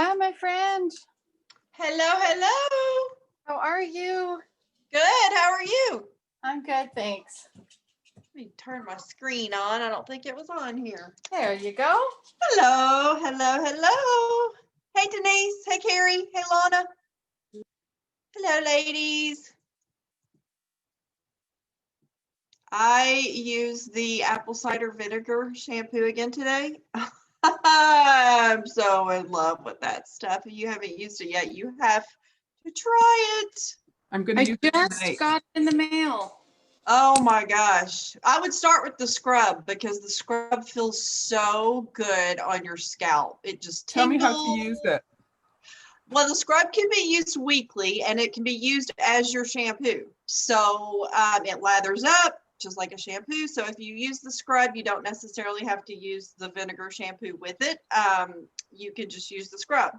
Hi, my friend. Hello, hello. How are you? Good. How are you? I'm good, thanks. Let me turn my screen on. I don't think it was on here. There you go. Hello, hello, hello. Hey, Denise. Hey, Carrie. Hey, Lana. Hello, ladies. I used the apple cider vinegar shampoo again today. I'm so in love with that stuff. If you haven't used it yet, you have to try it. I'm going to use it just tonight. got it in the mail. Oh my gosh. I would start with the scrub because the scrub feels so good on your scalp. It just Tell me tingles. how to use it. Well, the scrub can be used weekly and it can be used as your shampoo. So it lathers up just like a shampoo. So if you use the scrub, you don't necessarily have to use the vinegar shampoo with it. You can just use the scrub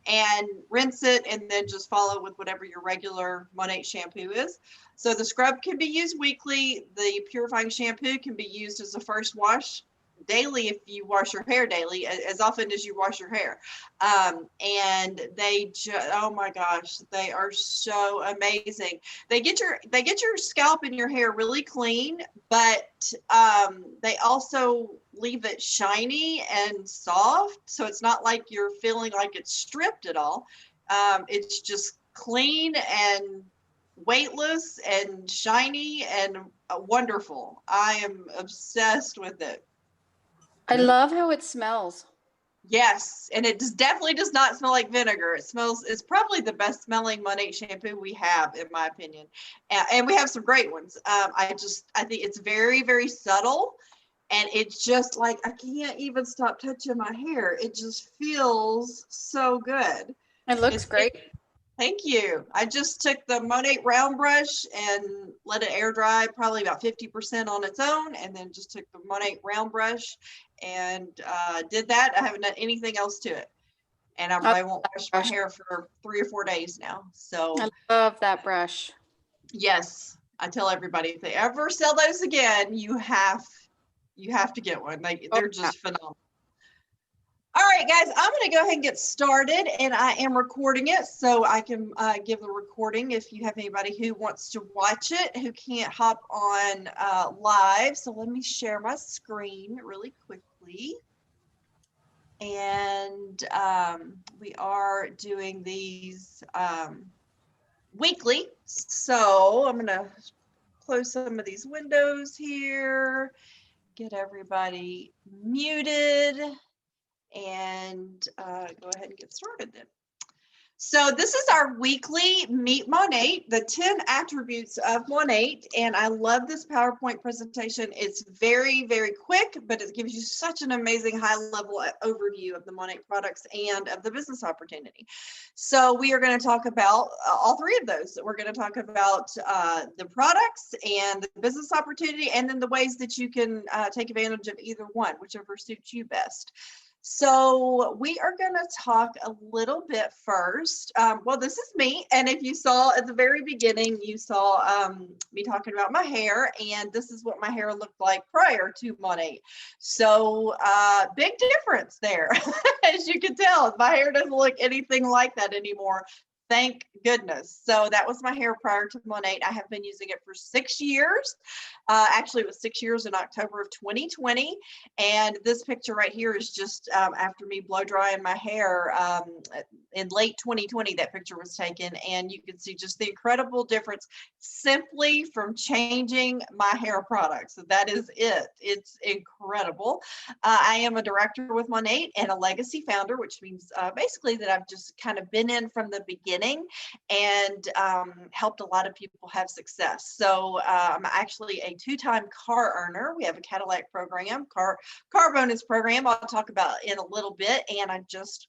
and rinse it and then just follow with whatever your regular Monat shampoo is. So the scrub can be used weekly. The purifying shampoo can be used as a first wash daily if you wash your hair daily, as often as you wash your hair. And oh my gosh, they are so amazing. They get your scalp and your hair really clean, but they also leave it shiny and soft, so it's not like you're feeling like it's stripped at all. It's just clean and weightless and shiny and wonderful. I am obsessed with it. I love how it smells. Yes, and it definitely does not smell like vinegar. It's probably the best smelling Monat shampoo we have, in my opinion. And we have some great ones. I think it's very, very subtle. And it's just like, I can't even stop touching my hair. It just feels so good. It looks great. Thank you. I just took the Monat round brush and let it air dry probably about 50% on its own, and then just took the Monat round brush and did that. I haven't done anything else to it. And I probably won't wash my hair for 3 or 4 days now. So I love that brush. yes, I tell everybody if they ever sell those again, you have to get one. They're just phenomenal. All right, guys, I'm going to go ahead and get started, and I am recording it, so I can give the recording if you have anybody who wants to watch it, who can't hop on live. So let me share my screen really quickly. And we are doing these weekly, so I'm going to close some of these windows here, get everybody muted, and go ahead and get started then. So this is our weekly Meet Monat, the 10 attributes of Monat, and I love this PowerPoint presentation. It's very, very quick, but it gives you such an amazing high-level overview of the Monat products and of the business opportunity. So we are going to talk about all three of those. We're going to talk about the products and the business opportunity, and then the ways that you can take advantage of either one, whichever suits you best. So we are going to talk a little bit first. Well, this is me. And if you saw at the very beginning, you saw me talking about my hair. And this is what my hair looked like prior to Monat. So big difference there. As you can tell, my hair doesn't look anything like that anymore. Thank goodness. So that was my hair prior to Monat. I have been using it for 6 years. Actually, it was 6 years in October of 2020. And this picture right here is just after me blow drying my hair in late 2020. That picture was taken, and you can see just the incredible difference simply from changing my hair products. So that is it. It's incredible. I am a director with Monat and a legacy founder, which means basically that I've just kind of been in from the beginning and helped a lot of people have success. So I'm actually a 2-time car earner. We have a Cadillac program, car bonus program I'll talk about in a little bit. And I just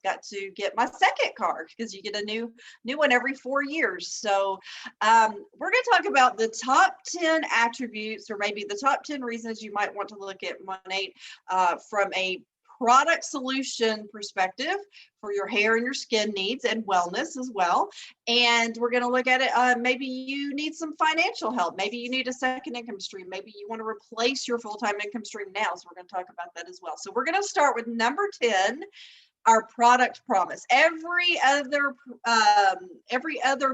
got to get my second car because you get a new one every 4 years. So we're going to talk about the top 10 attributes, or maybe the top 10 reasons you might want to look at Monat from a product solution perspective for your hair and your skin needs and wellness as well. And we're going to look at it. Maybe you need some financial help. Maybe you need a second income stream. Maybe you want to replace your full-time income stream now. So we're going to talk about that as well. So we're going to start with number 10, our product promise. Every other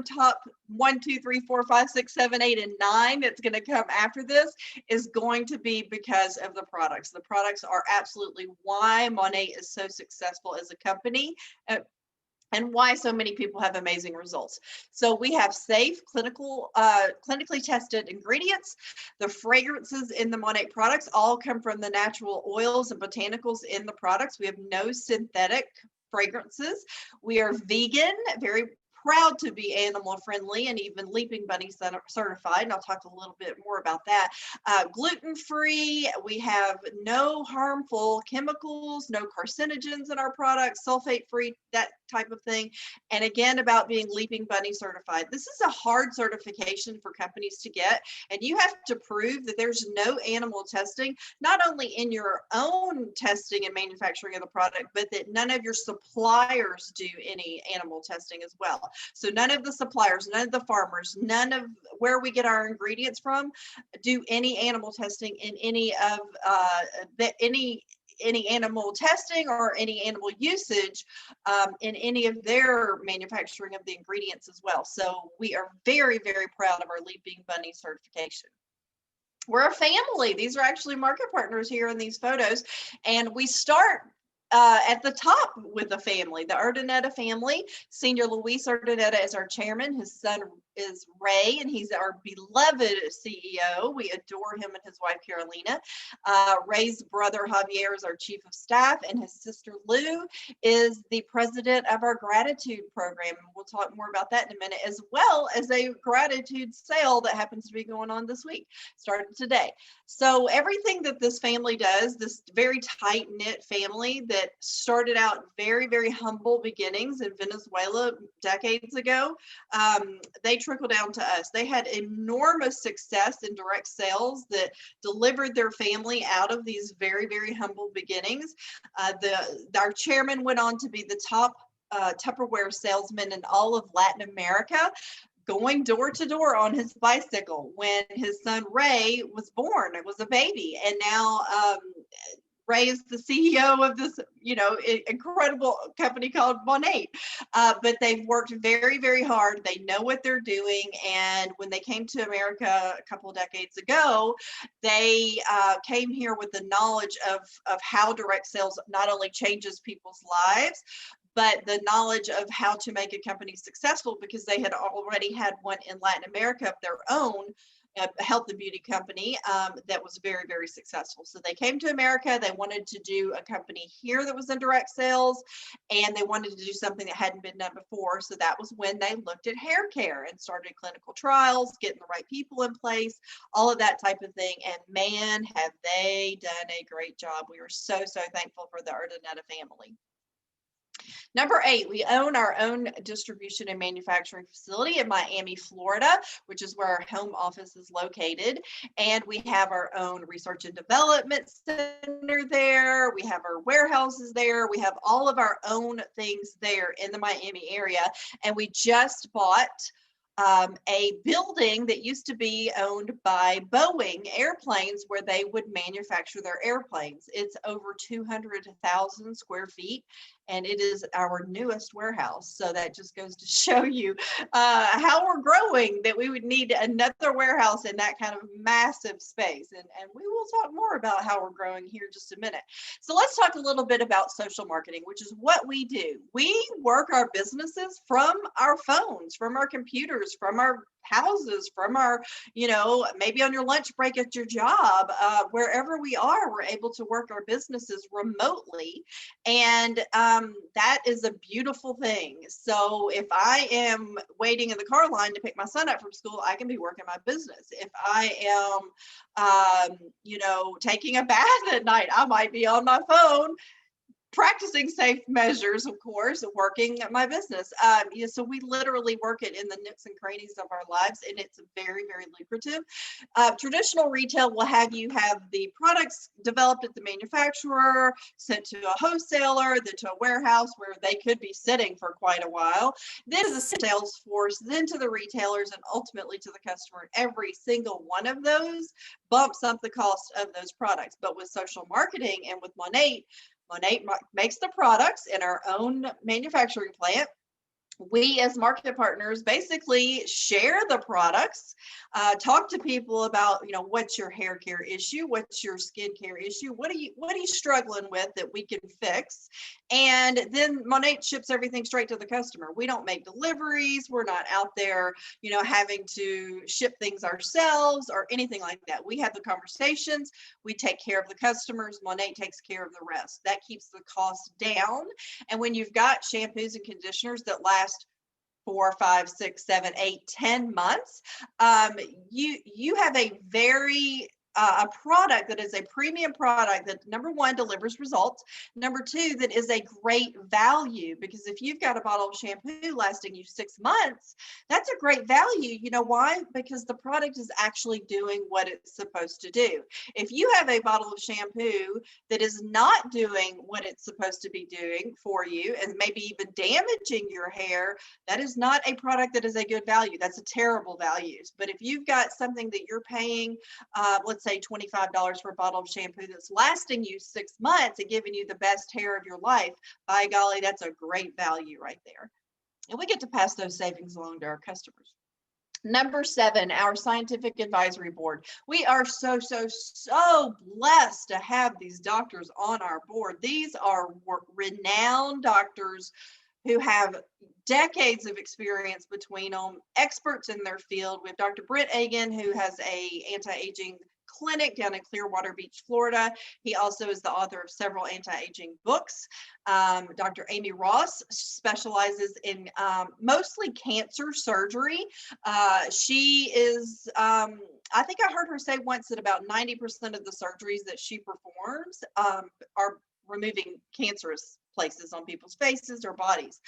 top 1, 2, 3, 4, 5, 6, 7, 8, and 9 that's going to come after this is going to be because of the products. The products are absolutely why Monat is so successful as a company. And why so many people have amazing results. So we have safe, clinically tested ingredients. The fragrances in the Monat products all come from the natural oils and botanicals in the products. We have no synthetic fragrances. We are vegan, very proud to be animal friendly and even Leaping Bunny certified. And I'll talk a little bit more about that. Gluten free. We have no harmful chemicals, no carcinogens in our products, sulfate free, that type of thing. And again, about being Leaping Bunny certified. This is a hard certification for companies to get, and you have to prove that there's no animal testing, not only in your own testing and manufacturing of the product, but that none of your suppliers do any animal testing as well. So none of the suppliers, none of the farmers, none of where we get our ingredients from do any animal testing in any of any animal testing or any animal usage in any of their manufacturing of the ingredients as well. So we are very, very proud of our Leaping Bunny certification. We're a family. These are actually market partners here in these photos. And we start at the top with the family, the Urdaneta family. Senior Luis Urdaneta is our chairman. His son is Ray, and he's our beloved CEO. We adore him and his wife, Carolina. Ray's brother, Javier, is our chief of staff, and his sister, Lou, is the president of our gratitude program. And we'll talk more about that in a minute, as well as a gratitude sale that happens to be going on this week, started today. So everything that this family does, this very tight-knit family that started out very, very humble beginnings in Venezuela decades ago, they trickled down to us. They had enormous success in direct sales that delivered their family out of these very, very humble beginnings. Our chairman went on to be the top Tupperware salesman in all of Latin America, going door to door on his bicycle when his son Ray was born. It was a baby, and now Ray is the CEO of this, incredible company called Monat. But they've worked very, very hard. They know what they're doing. And when they came to America a couple of decades ago, they came here with the knowledge of how direct sales not only changes people's lives, but the knowledge of how to make a company successful, because they had already had one in Latin America of their own, a health and beauty company that was very, very successful. So they came to America. They wanted to do a company here that was in direct sales, and they wanted to do something that hadn't been done before. So that was when they looked at hair care and started clinical trials, getting the right people in place, all of that type of thing. And man, have they done a great job. We are so, so thankful for the Urdaneta family. Number 8, we own our own distribution and manufacturing facility in Miami, Florida, which is where our home office is located. And we have our own research and development center there. We have our warehouses there. We have all of our own things there in the Miami area. And we just bought a building that used to be owned by Boeing Airplanes, where they would manufacture their airplanes. It's over 200,000 square feet, and it is our newest warehouse. So that just goes to show you how we're growing, that we would need another warehouse in that kind of massive space. And we will talk more about how we're growing here in just a minute. So let's talk a little bit about social marketing, which is what we do. We work our businesses from our phones, from our computers, from our houses, from our, maybe on your lunch break at your job, wherever we are, we're able to work our businesses remotely. And that is a beautiful thing. So if I am waiting in the car line to pick my son up from school, I can be working my business. If I am, taking a bath at night, I might be on my phone practicing safe measures, of course, working at my business. So we literally work it in the nooks and crannies of our lives, and it's very, very lucrative. Traditional retail will have you have the products developed at the manufacturer, sent to a wholesaler, then to a warehouse where they could be sitting for quite a while, then to the sales force, then to the retailers, and ultimately to the customer. And every single one of those bumps up the cost of those products. But with social marketing and with Monat, Monat makes the products in our own manufacturing plant. We as market partners basically share the products, talk to people about, what's your hair care issue, what's your skin care issue, what are you struggling with that we can fix, and then Monat ships everything straight to the customer. We don't make deliveries. We're not out there, having to ship things ourselves or anything like that. We have the conversations. We take care of the customers. Monat takes care of the rest. That keeps the cost down. And when you've got shampoos and conditioners that last 4, 5, 6, 7, 8, 10 months, you have a product that is a premium product that, number one, delivers results. Number two, that is a great value, because if you've got a bottle of shampoo lasting you 6 months, that's a great value. You know why? Because the product is actually doing what it's supposed to do. If you have a bottle of shampoo that is not doing what it's supposed to be doing for you and maybe even damaging your hair, that is not a product that is a good value. That's a terrible value. But if you've got something that you're paying, let's say $25 for a bottle of shampoo that's lasting you 6 months and giving you the best hair of your life, by golly, that's a great value right there. And we get to pass those savings along to our customers. Number 7, our scientific advisory board. We are so blessed to have these doctors on our board. These are renowned doctors who have decades of experience between them, experts in their field. We have Dr. Britt Agan, who has a anti-aging clinic down in Clearwater Beach, Florida. He also is the author of several anti-aging books. Dr. Amy Ross specializes in mostly cancer surgery. She is, I think I heard her say once that about 90% of the surgeries that she performs are removing cancerous places on people's faces or bodies.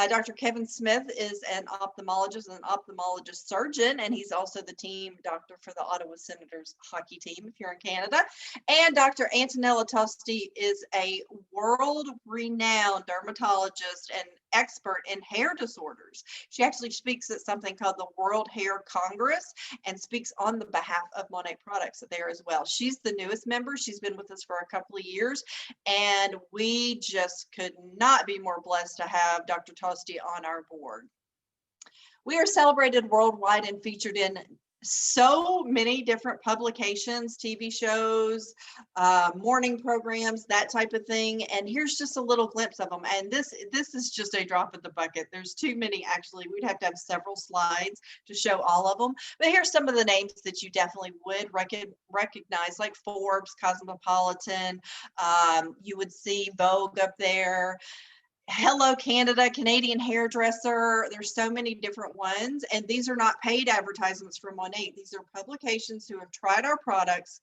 Dr. Kevin Smith is an ophthalmologist and an ophthalmologist surgeon, and he's also the team doctor for the Ottawa Senators hockey team if you're in Canada. And Dr. Antonella Tosti is a world-renowned dermatologist and expert in hair disorders. She actually speaks at something called the World Hair Congress and speaks on the behalf of Monat products there as well. She's the newest member. She's been with us for a couple of years, and we just could not be more blessed to have Dr. Tosti on our board. We are celebrated worldwide and featured in so many different publications, TV shows, morning programs, that type of thing. And here's just a little glimpse of them. And this is just a drop in the bucket. There's too many, actually. We'd have to have several slides to show all of them. But here's some of the names that you definitely would recognize, like Forbes, Cosmopolitan. You would see Vogue up there. Hello Canada, Canadian Hairdresser. There's so many different ones, and these are not paid advertisements from Monat. These are publications who have tried our products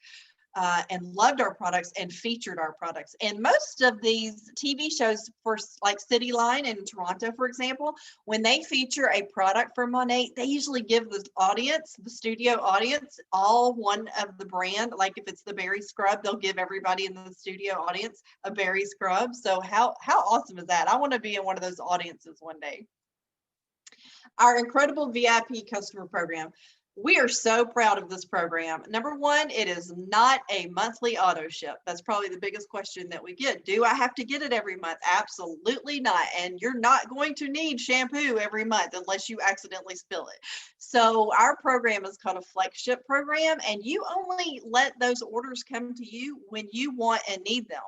and loved our products and featured our products. And most of these TV shows, for like City Line in Toronto, for example, when they feature a product from Monat, they usually give the audience, the studio audience, all one of the brand. Like if it's the berry scrub, they'll give everybody in the studio audience a berry scrub. So how awesome is that? I want to be in one of those audiences one day. Our incredible VIP customer program. We are so proud of this program. Number one, it is not a monthly auto ship. That's probably the biggest question that we get. Do I have to get it every month? Absolutely not. And you're not going to need shampoo every month unless you accidentally spill it. So our program is called a flex ship program, and you only let those orders come to you when you want and need them.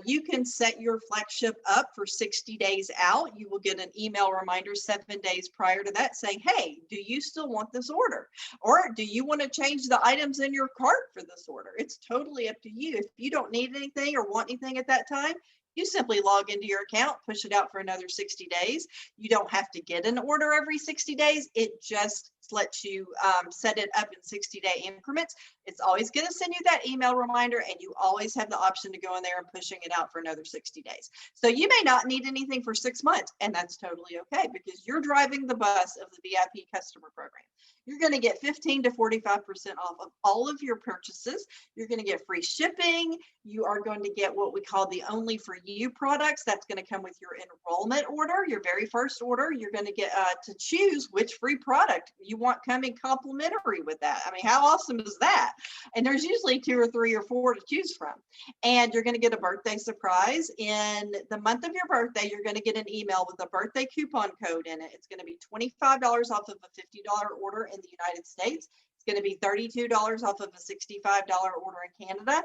You can set your flex ship up for 60 days out. You will get an email reminder 7 days prior to that saying, hey, do you still want this order? Or do you want to change the items in your cart for this order? It's totally up to you. If you don't need anything or want anything at that time, you simply log into your account, push it out for another 60 days. You don't have to get an order every 60 days. It just lets you set it up in 60-day increments. It's always going to send you that email reminder, and you always have the option to go in there and pushing it out for another 60 days. So you may not need anything for 6 months, and that's totally okay because you're driving the bus of the VIP customer program. You're going to get 15 to 45% off of all of your purchases. You're going to get free shipping. You are going to get what we call the Only For You products. That's going to come with your enrollment order, your very first order. You're going to get to choose which free product you want coming complimentary with that. I mean, how awesome is that? And there's usually 2 or 3 or 4 to choose from. And you're going to get a birthday surprise. In the month of your birthday, you're going to get an email with a birthday coupon code in it. It's going to be $25 off of a $50 order in the United States. It's going to be $32 off of a $65 order in Canada.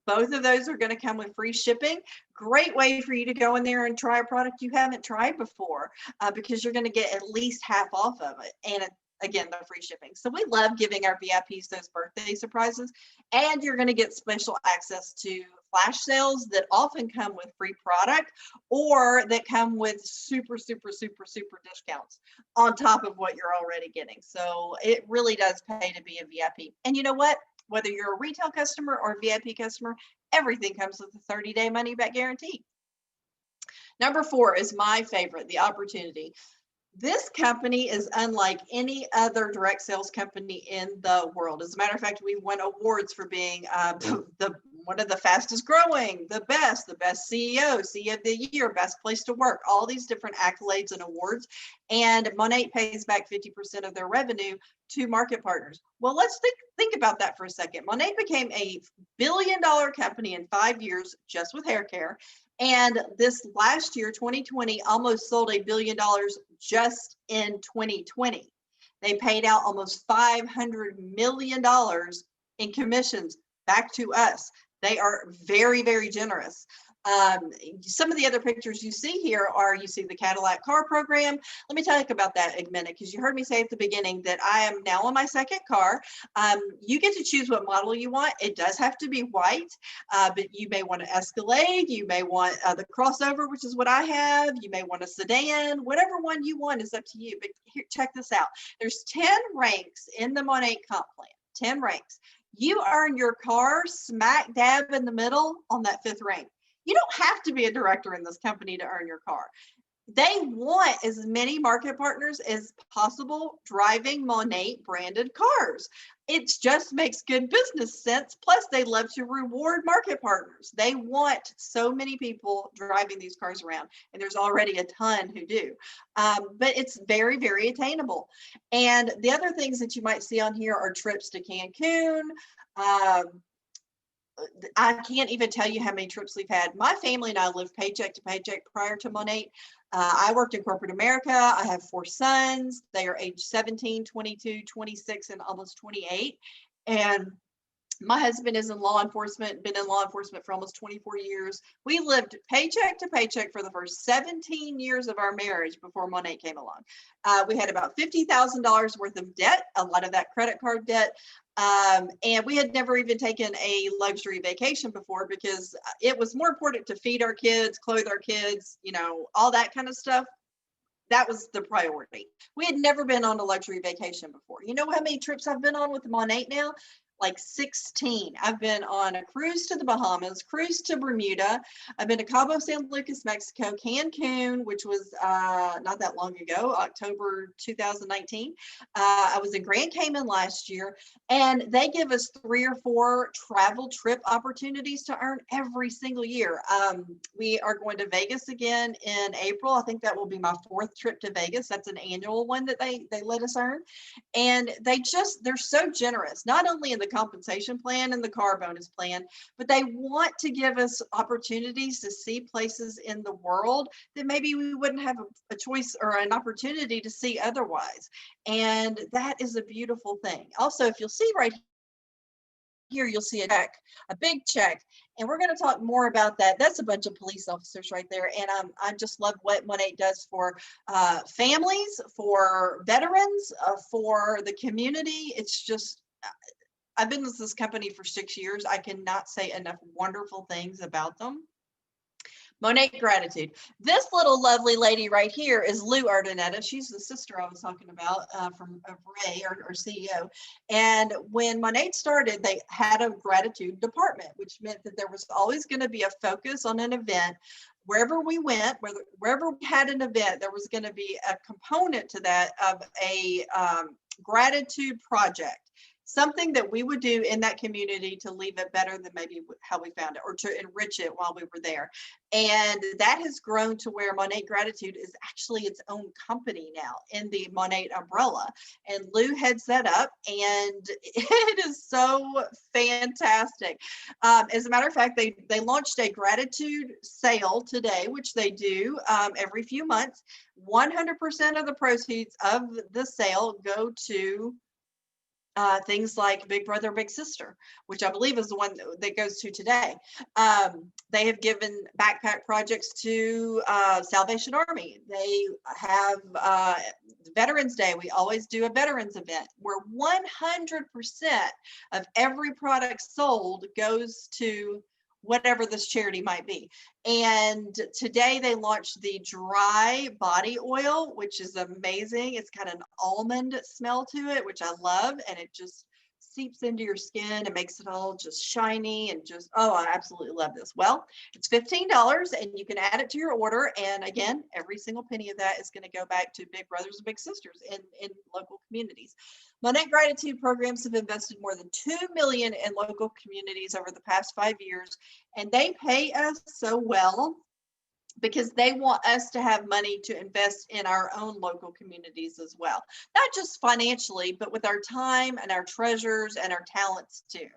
Both of those are going to come with free shipping. Great way for you to go in there and try a product you haven't tried before, because you're going to get at least half off of it. And again, the free shipping. So we love giving our VIPs those birthday surprises. And you're going to get special access to flash sales that often come with free product, or that come with super, super, super, super discounts on top of what you're already getting. So it really does pay to be a VIP. And you know what? Whether you're a retail customer or a VIP customer, everything comes with a 30-day money-back guarantee. Number 4 is my favorite, the opportunity. This company is unlike any other direct sales company in the world. As a matter of fact, we won awards for being one of the fastest growing, the best CEO, CEO of the year, best place to work, all these different accolades and awards. And Monat pays back 50% of their revenue to market partners. Well, let's think about that for a second. Monat became a billion-dollar company in 5 years just with hair care. And this last year, 2020, almost sold $1 billion just in 2020. They paid out almost $500 million in commissions back to us. They are very, very generous. Some of the other pictures you see here are, you see the Cadillac car program. Let me talk about that a minute, because you heard me say at the beginning that I am now on my second car. You get to choose what model you want. It does have to be white, but you may want an Escalade. You may want the crossover, which is what I have. You may want a sedan. Whatever one you want is up to you. But here, check this out. There's 10 ranks in the Monat comp plan, 10 ranks. You earn your car smack dab in the middle on that 5th rank. You don't have to be a director in this company to earn your car. They want as many market partners as possible driving Monat branded cars. It just makes good business sense. Plus, they love to reward market partners. They want so many people driving these cars around, and there's already a ton who do. But it's very, very attainable. And the other things that you might see on here are trips to Cancun. I can't even tell you how many trips we've had. My family and I lived paycheck to paycheck prior to Monat. I worked in corporate America. I have 4 sons. They are age 17, 22, 26, and almost 28. And my husband is in law enforcement, been in law enforcement for almost 24 years. We lived paycheck to paycheck for the first 17 years of our marriage before Monat came along. We had about $50,000 worth of debt, a lot of that credit card debt. And we had never even taken a luxury vacation before, because it was more important to feed our kids, clothe our kids, you know, all that kind of stuff. That was the priority. We had never been on a luxury vacation before. You know how many trips I've been on with Monat now? Like 16. I've been on a cruise to the Bahamas, cruise to Bermuda. I've been to Cabo San Lucas, Mexico, Cancun, which was not that long ago, October 2019. I was in Grand Cayman last year, and they give us 3 or 4 travel trip opportunities to earn every single year. We are going to Vegas again in April. I think that will be my 4th trip to Vegas. That's an annual one that they let us earn. And they're so generous, not only in the compensation plan and the car bonus plan, but they want to give us opportunities to see places in the world that maybe we wouldn't have a choice or an opportunity to see otherwise. And that is a beautiful thing. Also, if you'll see right here, you'll see a check, a big check. And we're going to talk more about that. That's a bunch of police officers right there. And I just love what Monat does for families, for veterans, for the community. It's just, I've been with this company for 6 years. I cannot say enough wonderful things about them. Monat Gratitude. This little lovely lady right here is Lou Ardenetta. She's the sister I was talking about from Ray, our CEO. And when Monat started, they had a gratitude department, which meant that there was always going to be a focus on an event. Wherever we went, wherever we had an event, there was going to be a component to that of a gratitude project. something that we would do in that community to leave it better than maybe how we found it, or to enrich it while we were there. And that has grown to where Monat Gratitude is actually its own company now in the Monat umbrella. And Lou heads that up, and it is so fantastic. As a matter of fact, they launched a gratitude sale today, which they do every few months. 100% of the proceeds of the sale go to things like Big Brother, Big Sister, which I believe is the one that goes to today. They have given backpack projects to Salvation Army. They have Veterans Day. We always do a veterans event where 100% of every product sold goes to whatever this charity might be. And today they launched the dry body oil, which is amazing. It's got an almond smell to it, which I love, and it just seeps into your skin and makes it all just shiny and just, oh, I absolutely love this. Well, it's $15 and you can add it to your order. And again, every single penny of that is going to go back to Big Brothers and Big Sisters in local communities. Monat Gratitude programs have invested more than $2 million in local communities over the past 5 years, and they pay us so well because they want us to have money to invest in our own local communities as well. Not just financially, but with our time and our treasures and our talents too.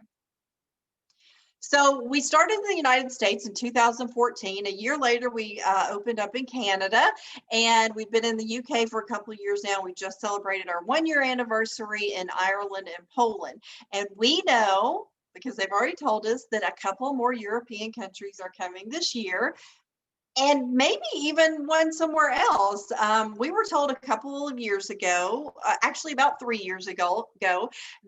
So we started in the United States in 2014. A year later, we opened up in Canada, and we've been in the UK for a couple of years now. We just celebrated our 1-year anniversary in Ireland and Poland. And we know, because they've already told us, that a couple more European countries are coming this year, and maybe even one somewhere else. We were told a couple of years ago, actually about 3 years ago,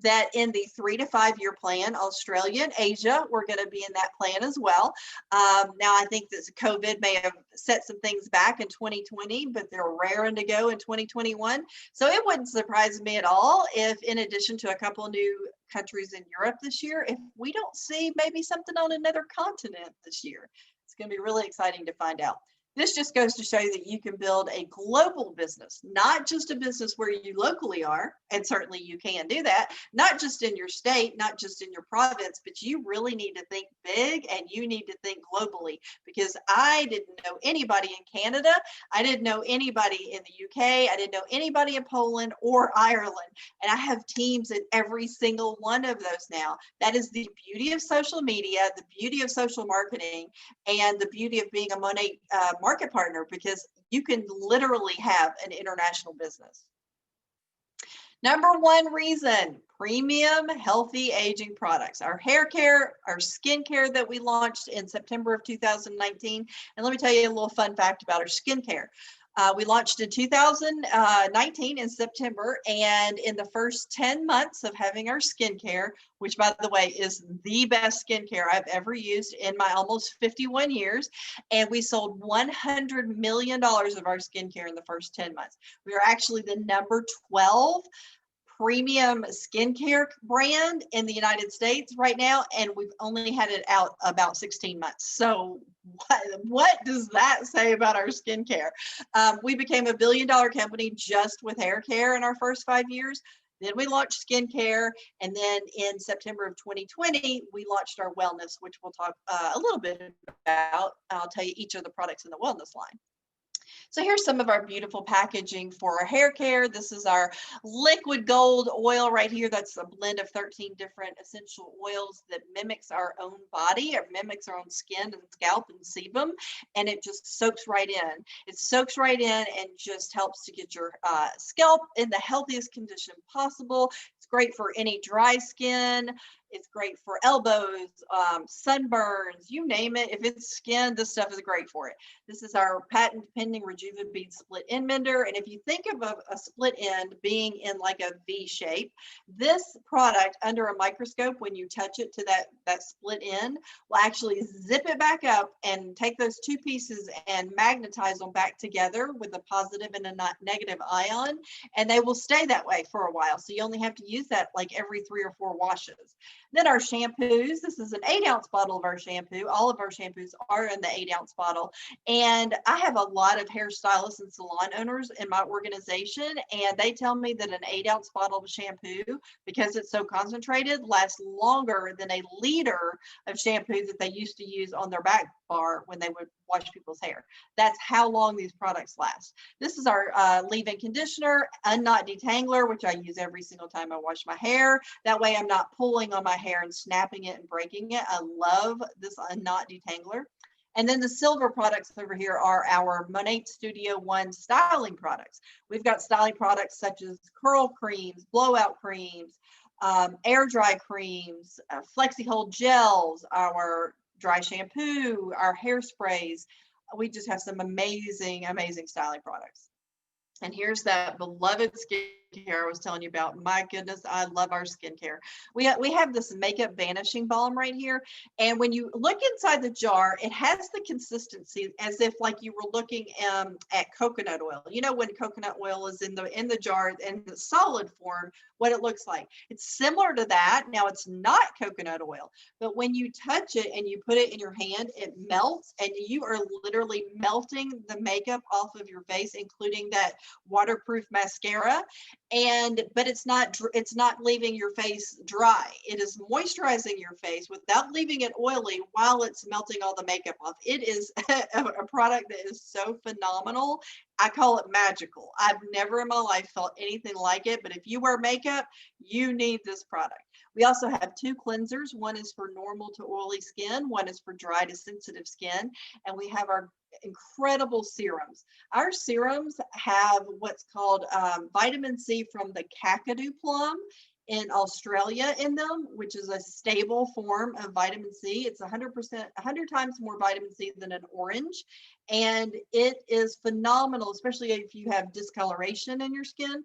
that in the 3 to 5 year plan, Australia and Asia were going to be in that plan as well. Now, I think that COVID may have set some things back in 2020, but they're raring to go in 2021. So it wouldn't surprise me at all if, in addition to a couple of new countries in Europe this year, if we don't see maybe something on another continent this year. It's going to be really exciting to find out. This just goes to show you that you can build a global business, not just a business where you locally are, and certainly you can do that, not just in your state, not just in your province, but you really need to think big and you need to think globally, because I didn't know anybody in Canada. I didn't know anybody in the UK. I didn't know anybody in Poland or Ireland. And I have teams in every single one of those now. That is the beauty of social media, the beauty of social marketing, and the beauty of being a Monat market partner, because you can literally have an international business. Number one reason, premium healthy aging products. Our hair care, our skin care that we launched in September of 2019. And let me tell you a little fun fact about our skin care. We launched in 2019 in September, and in the first 10 months of having our skincare, which by the way is the best skincare I've ever used in my almost 51 years, and we sold $100 million of our skincare in the first 10 months. We are actually the number 12 premium skincare brand in the United States right now, and we've only had it out about 16 months. So what does that say about our skincare? We became a $1 billion company just with hair care in our first 5 years. Then we launched skincare, and then in September of 2020, we launched our wellness, which we'll talk a little bit about. I'll tell you each of the products in the wellness line. So here's some of our beautiful packaging for our hair care. This is our liquid gold oil right here. That's a blend of 13 different essential oils that mimics our own body, or mimics our own skin and scalp and sebum, and it just soaks right in. It soaks right in and just helps to get your scalp in the healthiest condition possible. It's great for any dry skin. It's great for elbows, sunburns, you name it. If it's skin, this stuff is great for it. This is our patent pending Rejuva Bead Split End Mender. And if you think of a split end being in like a V shape, this product under a microscope, when you touch it to that split end, will actually zip it back up and take those two pieces and magnetize them back together with a positive and a negative ion. And they will stay that way for a while. So you only have to use that like every 3 or 4 washes. Then our shampoos, this is an 8-ounce bottle of our shampoo. All of our shampoos are in the 8-ounce bottle. And I have a lot of hairstylists and salon owners in my organization, and they tell me that an 8-ounce bottle of shampoo, because it's so concentrated, lasts longer than a liter of shampoo that they used to use on their back bar when they would wash people's hair. That's how long these products last. This is our leave-in conditioner, unknot detangler, which I use every single time I wash my hair. That way I'm not pulling on my hair and snapping it and breaking it. I love this unknot detangler. And then the silver products over here are our Monat Studio One styling products. We've got styling products such as curl creams, blowout creams, air dry creams, flexi hold gels, our dry shampoo, our hairsprays. We just have some amazing, amazing styling products. And here's that beloved skincare I was telling you about. My goodness, I love our skincare. We have this makeup vanishing balm right here. And when you look inside the jar, it has the consistency as if like you were looking at coconut oil. You know, when coconut oil is in the jar in the solid form, what it looks like. It's similar to that. Now it's not coconut oil, but when you touch it and you put it in your hand, it melts and you are literally melting the makeup off of your face, including that waterproof mascara. But it's not leaving your face dry. It is moisturizing your face without leaving it oily while it's melting all the makeup off. It is a product that is so phenomenal. I call it magical. I've never in my life felt anything like it, but if you wear makeup, you need this product. We also have 2 cleansers. One is for normal to oily skin. One is for dry to sensitive skin. And we have our incredible serums. Our serums have what's called vitamin C from the Kakadu plum in Australia in them, which is a stable form of vitamin C. It's 100 times more vitamin C than an orange. And it is phenomenal, especially if you have discoloration in your skin.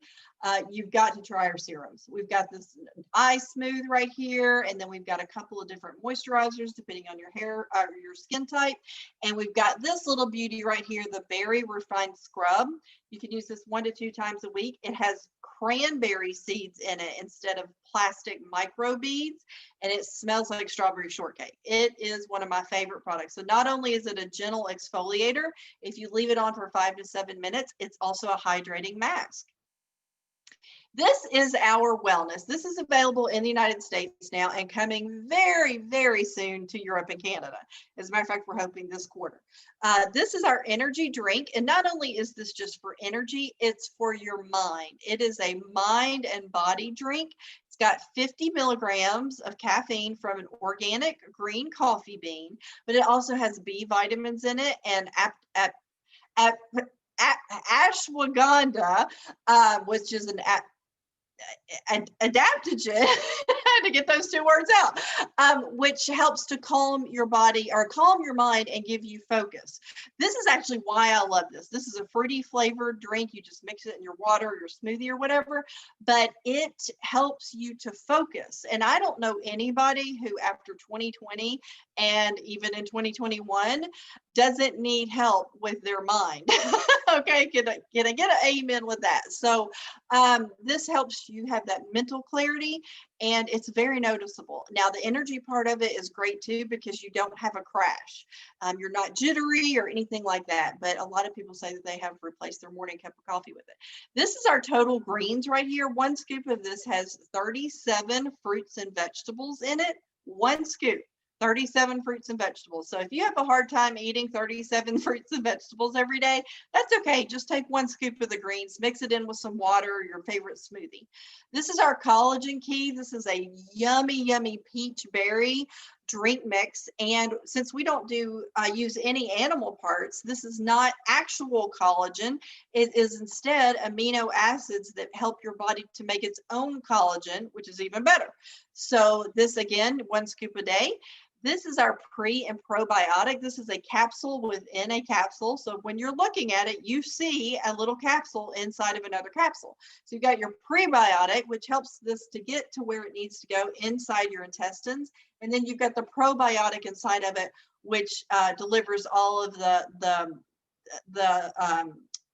You've got to try our serums. We've got this eye smooth right here, and then we've got a couple of different moisturizers depending on your hair or your skin type. And we've got this little beauty right here, the Berry Refined Scrub. You can use this 1 to 2 times a week. It has cranberry seeds in it instead of plastic micro beads, and it smells like strawberry shortcake. It is one of my favorite products. So not only is it a gentle exfoliator, if you leave it on for 5 to 7 minutes, it's also a hydrating mask. This is our wellness. This is available in the United States now and coming very, very soon to Europe and Canada. As a matter of fact, we're hoping this quarter. This is our energy drink. And not only is this just for energy, it's for your mind. It is a mind and body drink. It's got 50 milligrams of caffeine from an organic green coffee bean, but it also has B vitamins in it and ashwagandha, which is an adaptogen to get those 2 words out, which helps to calm your body or calm your mind and give you focus. This is actually why I love this. This is a fruity flavored drink. You just mix it in your water or your smoothie or whatever, but it helps you to focus. And I don't know anybody who after 2020 and even in 2021 doesn't need help with their mind. Okay, can I get an amen with that? So this helps you have that mental clarity, and it's very noticeable. Now, the energy part of it is great too because you don't have a crash. You're not jittery or anything like that, but a lot of people say that they have replaced their morning cup of coffee with it. This is our total greens right here. 1 scoop of this has 37 fruits and vegetables in it. 1 scoop. 37 fruits and vegetables. So if you have a hard time eating 37 fruits and vegetables every day, that's okay. Just take 1 scoop of the greens, mix it in with some water or your favorite smoothie. This is our collagen key. This is a yummy, yummy peach berry drink mix. And since we don't use any animal parts, this is not actual collagen. It is instead amino acids that help your body to make its own collagen, which is even better. So this again, 1 scoop a day. This is our pre and probiotic. This is a capsule within a capsule. So when you're looking at it, you see a little capsule inside of another capsule. So you've got your prebiotic, which helps this to get to where it needs to go inside your intestines. And then you've got the probiotic inside of it, which delivers all of the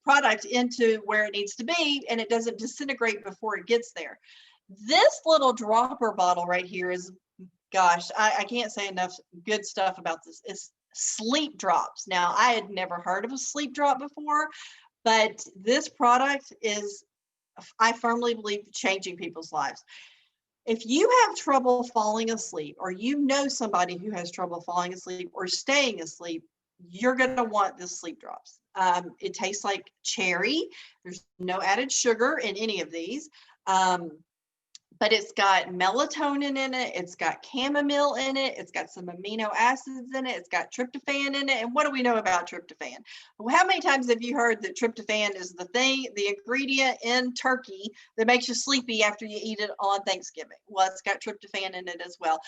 product into where it needs to be, and it doesn't disintegrate before it gets there. This little dropper bottle right here is gosh, I can't say enough good stuff about this. It's sleep drops. Now, I had never heard of a sleep drop before, but this product is, I firmly believe, changing people's lives. If you have trouble falling asleep, or you know somebody who has trouble falling asleep or staying asleep, you're going to want this sleep drops. It tastes like cherry. There's no added sugar in any of these. But it's got melatonin in it. It's got chamomile in it. It's got some amino acids in it. It's got tryptophan in it. And what do we know about tryptophan? Well, how many times have you heard that tryptophan is the ingredient in turkey that makes you sleepy after you eat it on Thanksgiving? Well, it's got tryptophan in it as well.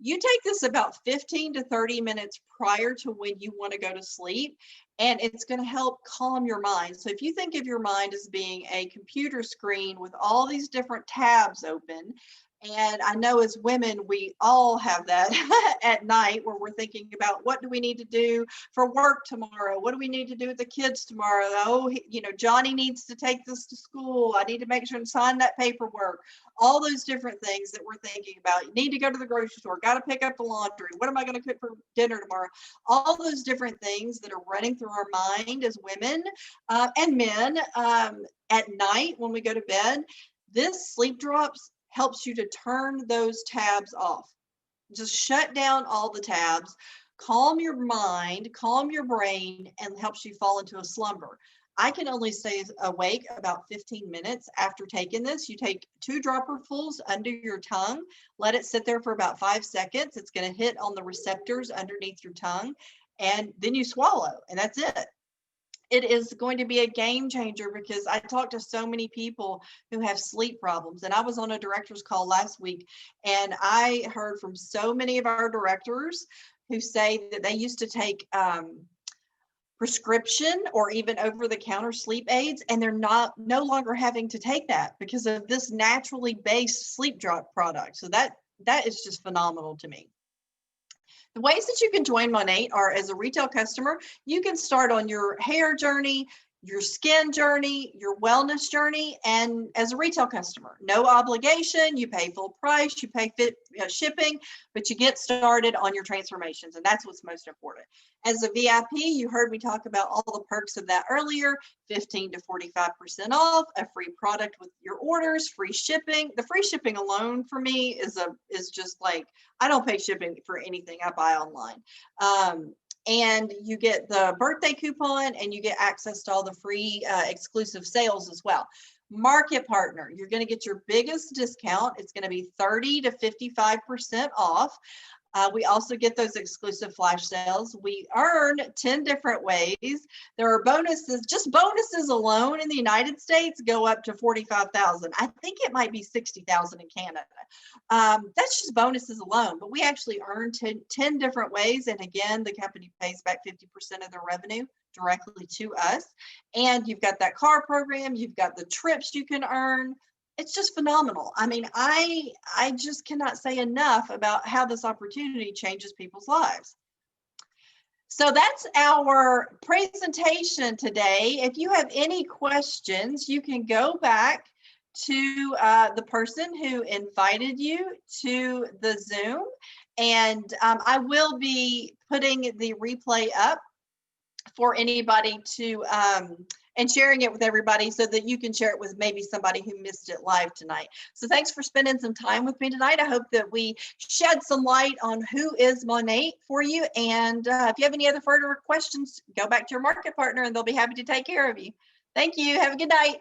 You take this about 15 to 30 minutes prior to when you want to go to sleep, and it's going to help calm your mind. So if you think of your mind as being a computer screen with all these different tabs open, and I know as women, we all have that at night where we're thinking about what do we need to do for work tomorrow? What do we need to do with the kids tomorrow? Oh, Johnny needs to take this to school. I need to make sure and sign that paperwork. All those different things that we're thinking about. You need to go to the grocery store, got to pick up the laundry. What am I going to cook for dinner tomorrow? All those different things that are running through our mind as women and men at night when we go to bed. This sleep drops helps you to turn those tabs off. Just shut down all the tabs, calm your mind, calm your brain, and helps you fall into a slumber. I can only stay awake about 15 minutes after taking this. You take 2 dropperfuls under your tongue, let it sit there for about 5 seconds. It's going to hit on the receptors underneath your tongue, and then you swallow, and that's it. It is going to be a game changer because I talked to so many people who have sleep problems. And I was on a director's call last week, and I heard from so many of our directors who say that they used to take prescription or even over-the-counter sleep aids, and they're no longer having to take that because of this naturally based sleep drop product. So that is just phenomenal to me. The ways that you can join Monat are as a retail customer. You can start on your hair journey, your skin journey, your wellness journey, and as a retail customer. No obligation, you pay full price, you pay shipping, but you get started on your transformations, and that's what's most important. As a VIP, you heard me talk about all the perks of that earlier, 15 to 45% off, a free product with your orders, free shipping. The free shipping alone for me is just like, I don't pay shipping for anything I buy online. And you get the birthday coupon, and you get access to all the free exclusive sales as well. Market partner, you're going to get your biggest discount. It's going to be 30 to 55% off. We also get those exclusive flash sales. We earn 10 different ways. There are bonuses, just bonuses alone in the United States go up to 45,000. I think it might be 60,000 in Canada. That's just bonuses alone, but we actually earn 10 different ways. And again, the company pays back 50% of their revenue directly to us. And you've got that car program, you've got the trips you can earn. It's just phenomenal. I mean, I just cannot say enough about how this opportunity changes people's lives. So that's our presentation today. If you have any questions, you can go back to the person who invited you to the Zoom, and I will be putting the replay up for anybody to and sharing it with everybody so that you can share it with maybe somebody who missed it live tonight. So thanks for spending some time with me tonight. I hope that we shed some light on who is Monat for you. And if you have any other further questions, go back to your market partner and they'll be happy to take care of you. Thank you. Have a good night.